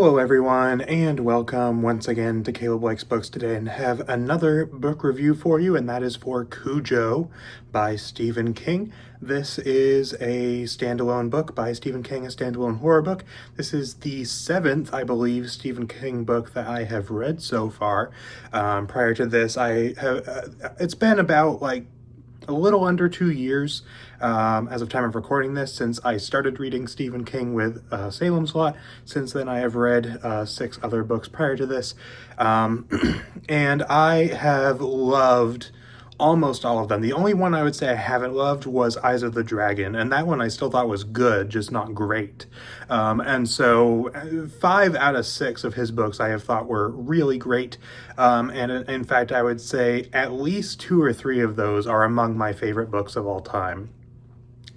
Hello everyone, and welcome once again to Caleb Likes Books today, and have another book review for you, and that is for Cujo by Stephen King. This is a standalone book by Stephen King, a standalone horror book. This is the seventh, I believe, Stephen King book that I have read so far. Prior to this, it's been about a little under 2 years as of time of recording this since I started reading Stephen King with Salem's Lot. Since then I have read 6 other books prior to this, and I have loved almost all of them. The only one I would say I haven't loved was Eyes of the Dragon, and that one I still thought was good, just not great. And so 5 out of 6 of his books I have thought were really great, and in fact I would say at least 2 or 3 of those are among my favorite books of all time.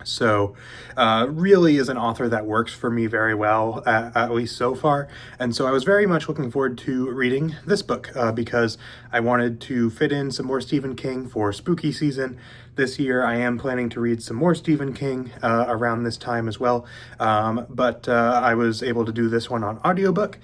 So really is an author that works for me very well, at least so far. And so I was very much looking forward to reading this book because I wanted to fit in some more Stephen King for spooky season. This year I am planning to read some more Stephen King around this time as well, but I was able to do this one on audiobook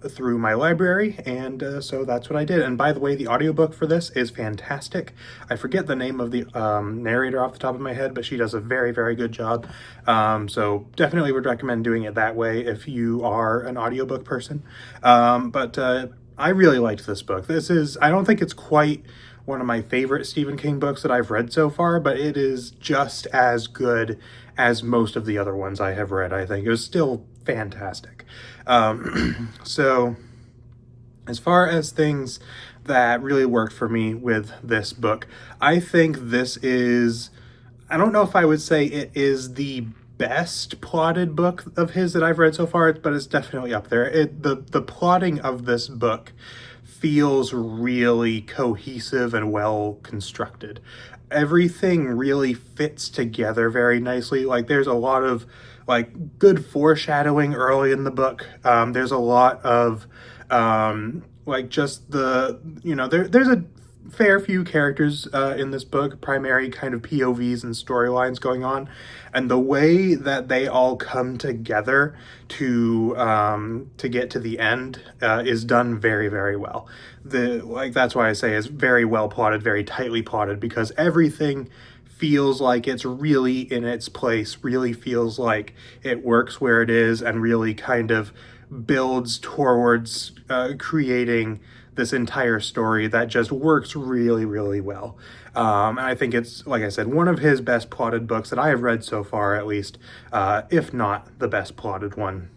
through my library, and so that's what I did. And by the way, the audiobook for this is fantastic. I forget the name of the narrator off the top of my head, but she does a very, very good job. So definitely would recommend doing it that way if you are an audiobook person. But I really liked this book. I don't think it's quite one of my favorite Stephen King books that I've read so far, but it is just as good as most of the other ones I have read, I think. It was still fantastic. So as far as things that really worked for me with this book, I think I don't know if I would say it is the best plotted book of his that I've read so far, but it's definitely up there. The plotting of this book feels really cohesive and well constructed. Everything really fits together very nicely. There's a lot of good foreshadowing early in the book. There's a lot of just there's a fair few characters in this book, primary kind of POVs and storylines going on, and the way that they all come together to get to the end is done very, very well. That's why I say it's very well plotted, very tightly plotted, because everything feels like it's really in its place, really feels like it works where it is, and really kind of builds towards creating this entire story that just works really, really well. And I think it's, like I said, one of his best plotted books that I have read so far, at least, if not the best plotted one.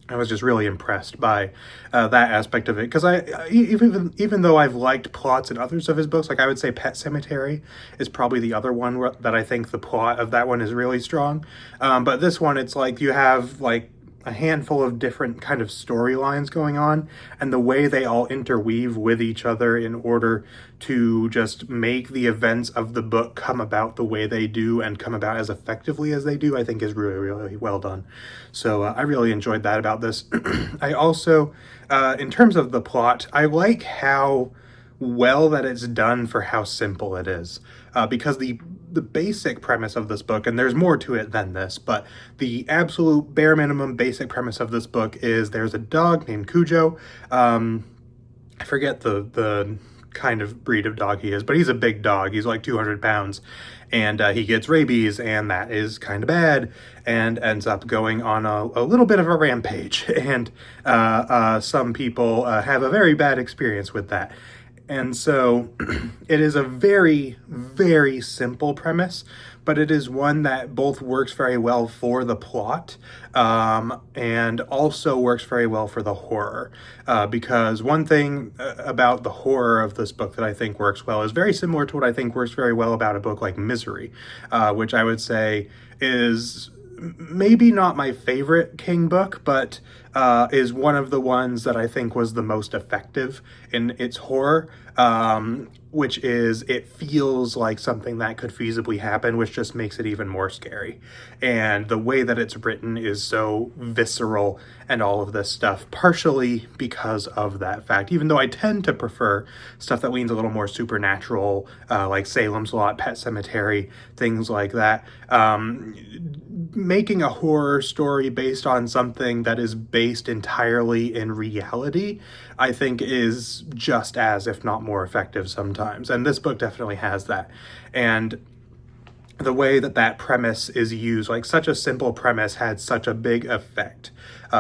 I was just really impressed by that aspect of it, because even though I've liked plots in others of his books, I would say Pet Sematary is probably the other one that I think the plot of that one is really strong. But this one, it's you have a handful of different kind of storylines going on, and the way they all interweave with each other in order to just make the events of the book come about the way they do and come about as effectively as they do, I think is really, really well done. So I really enjoyed that about this. I also, in terms of the plot, I like how well that it's done for how simple it is, because the basic premise of this book, and there's more to it than this, but the absolute bare minimum basic premise of this book is there's a dog named Cujo. I forget the kind of breed of dog he is, but he's a big dog. He's 200 pounds, and he gets rabies, and that is kind of bad, and ends up going on a little bit of a rampage, and some people have a very bad experience with that. And so it is a very, very simple premise, but it is one that both works very well for the plot and also works very well for the horror. Because one thing about the horror of this book that I think works well is very similar to what I think works very well about a book like Misery, which I would say is maybe not my favorite King book, but is one of the ones that I think was the most effective in its horror, which is it feels like something that could feasibly happen, which just makes it even more scary. And the way that it's written is so visceral and all of this stuff, partially because of that fact, even though I tend to prefer stuff that leans a little more supernatural, like Salem's Lot, Pet Sematary, things like that. making a horror story based on something that is based entirely in reality, I think is just as, if not more effective sometimes. And this book definitely has that. And the way that that premise is used, like such a simple premise had such a big effect,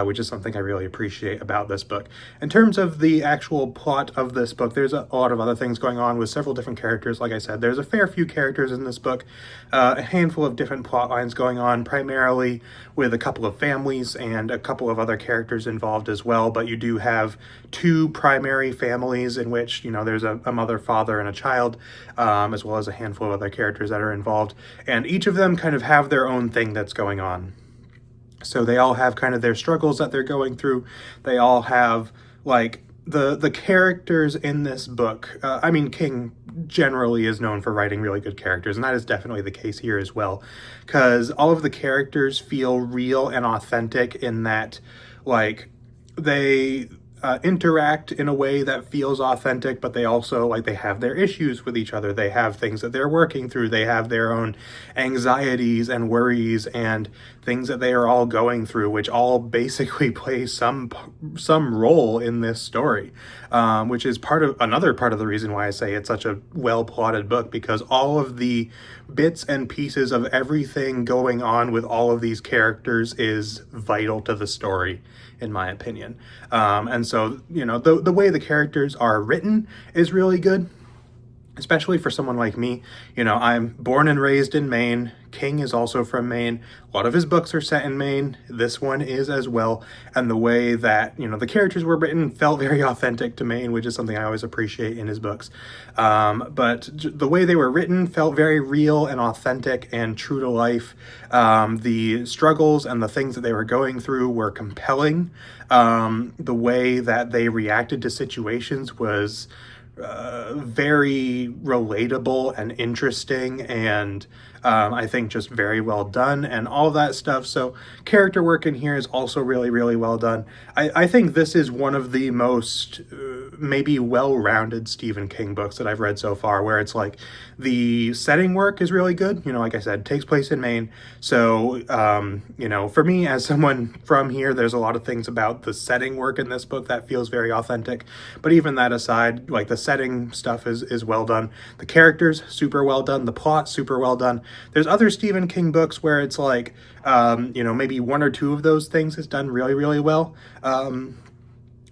which is something I really appreciate about this book. In terms of the actual plot of this book, there's a lot of other things going on with several different characters. Like I said, there's a fair few characters in this book, a handful of different plot lines going on, primarily with a couple of families and a couple of other characters involved as well. But you do have two primary families in which, you know, there's a mother, father, and a child, as well as a handful of other characters that are involved. And each of them kind of have their own thing that's going on. So they all have kind of their struggles that they're going through. They all have, like, the characters in this book. I mean, King generally is known for writing really good characters, and that is definitely the case here as well. Because all of the characters feel real and authentic in that, like, they interact in a way that feels authentic, but they also, like, they have their issues with each other. They have things that they're working through. They have their own anxieties and worries and things that they are all going through, which all basically play some role in this story, which is another part of the reason why I say it's such a well-plotted book, because all of the bits and pieces of everything going on with all of these characters is vital to the story, in my opinion. And so, you know, the way the characters are written is really good, especially for someone like me. You know, I'm born and raised in Maine. King is also from Maine. A lot of his books are set in Maine. This one is as well. And the way that, you know, the characters were written felt very authentic to Maine, which is something I always appreciate in his books. But the way they were written felt very real and authentic and true to life. The struggles and the things that they were going through were compelling. The way that they reacted to situations was very relatable and interesting, and I think just very well done and all that stuff. So character work in here is also really, really well done. I think this is one of the most maybe well-rounded Stephen King books that I've read so far, where it's like the setting work is really good. You know, like I said, it takes place in Maine. So, you know, for me as someone from here, there's a lot of things about the setting work in this book that feels very authentic. But even that aside, like the setting stuff is well done. The characters, super well done. The plot, super well done. There's other Stephen King books where it's like, you know, maybe one or two of those things is done really, really well.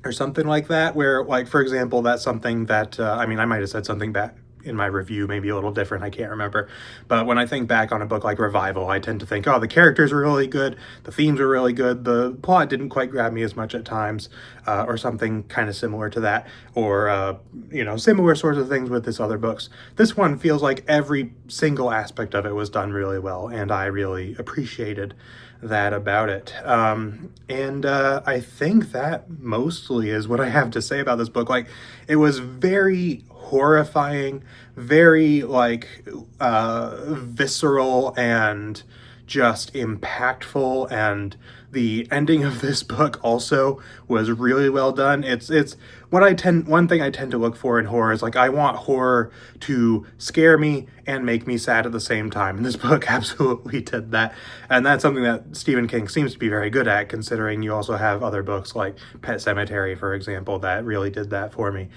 Or something like that, where, like, for example, that's something that, I mean, I might have said something back in my review, maybe a little different, I can't remember. But when I think back on a book like Revival, I tend to think, oh, the characters were really good, the themes were really good, the plot didn't quite grab me as much at times, or something kind of similar to that, or, you know, similar sorts of things with this other books. This one feels like every single aspect of it was done really well, and I really appreciated that about it. And I think that mostly is what I have to say about this book. Like, it was very horrifying, very, like, visceral and just impactful, and the ending of this book also was really well done. It's one thing I tend to look for in horror is, like, I want horror to scare me and make me sad at the same time. And this book absolutely did that. And that's something that Stephen King seems to be very good at, considering you also have other books like Pet Sematary, for example, that really did that for me.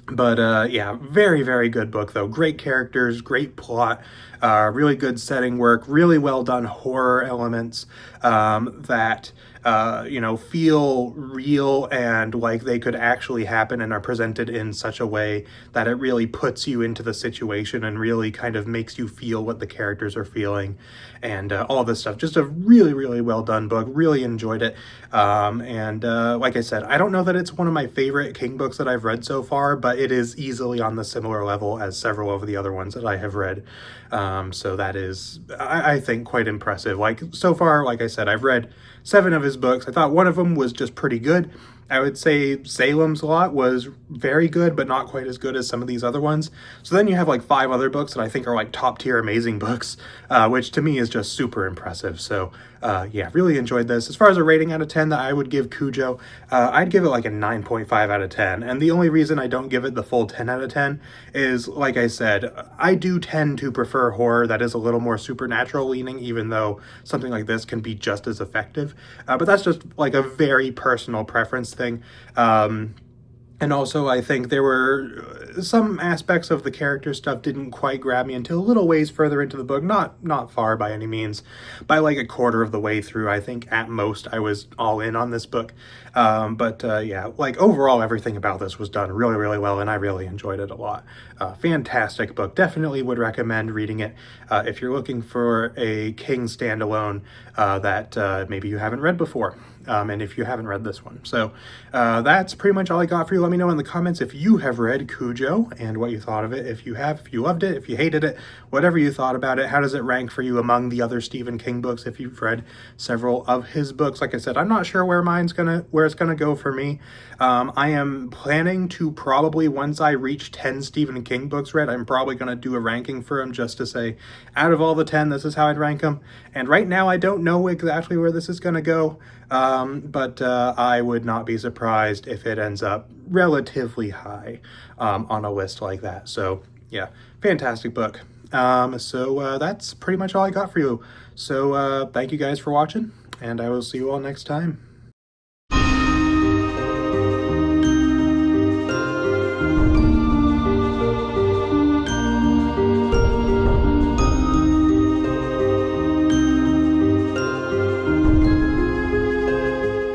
But yeah, very, very good book, though. Great characters, great plot, really good setting work, really well done horror elements that, you know, feel real and like they could actually happen and are presented in such a way that it really puts you into the situation and really kind of makes you feel what the characters are feeling and all this stuff. Just a really, really well done book. Really enjoyed it. And like I said, I don't know that it's one of my favorite King books that I've read so far, but it is easily on the similar level as several of the other ones that I have read. So that is, I think, quite impressive. Like, so far, like I said, I've read 7 of his books. I thought one of them was just pretty good. I would say Salem's Lot was very good, but not quite as good as some of these other ones. So then you have like 5 other books that I think are like top tier amazing books, which to me is just super impressive. So Yeah, really enjoyed this. As far as a rating out of 10 that I would give Cujo, I'd give it like a 9.5 out of 10. And the only reason I don't give it the full 10 out of 10 is, like I said, I do tend to prefer horror that is a little more supernatural leaning, even though something like this can be just as effective. But that's just like a very personal preference thing. And also, I think there were some aspects of the character stuff didn't quite grab me until a little ways further into the book. Not far by any means. By like a quarter of the way through, I think at most I was all in on this book. Yeah, like overall, everything about this was done really, really well, and I really enjoyed it a lot. Fantastic book. Definitely would recommend reading it if you're looking for a King standalone that maybe you haven't read before. And if you haven't read this one. So that's pretty much all I got for you. Let me know in the comments if you have read Cujo and what you thought of it. If you have, if you loved it, if you hated it, whatever you thought about it. How does it rank for you among the other Stephen King books if you've read several of his books? Like I said, I'm not sure where it's gonna go for me. I am planning to probably, once I reach 10 Stephen King books read, I'm probably gonna do a ranking for them just to say, out of all the 10, this is how I'd rank them. And right now I don't know exactly where this is gonna go. But I would not be surprised if it ends up relatively high on a list like that. So yeah, fantastic book. That's pretty much all I got for you. So thank you guys for watching, and I will see you all next time.